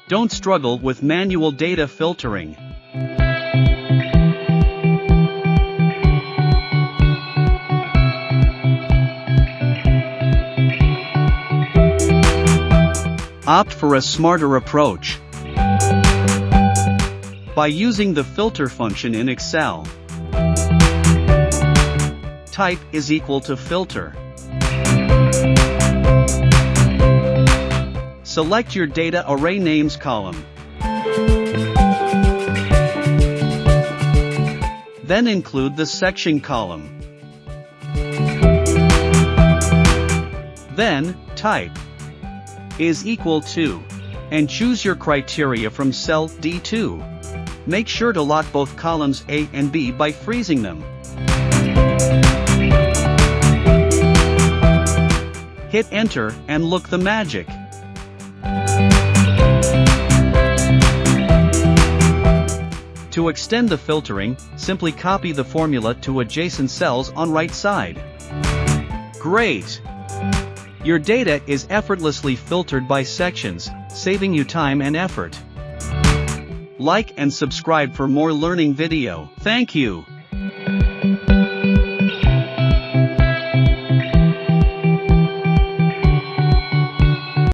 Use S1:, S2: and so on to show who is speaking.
S1: Don't struggle with manual data filtering. Opt for a smarter approach. By using the filter function in Excel, type is equal to filter. Select your data array names column. Then include the section column. Then, type is equal to, and choose your criteria from cell D2. Make sure to lock both columns A and B by freezing them. Hit enter and look the magic. To extend the filtering, simply copy the formula to adjacent cells on right side. Great! Your data is effortlessly filtered by sections, saving you time and effort. Like and subscribe for more learning video. Thank you.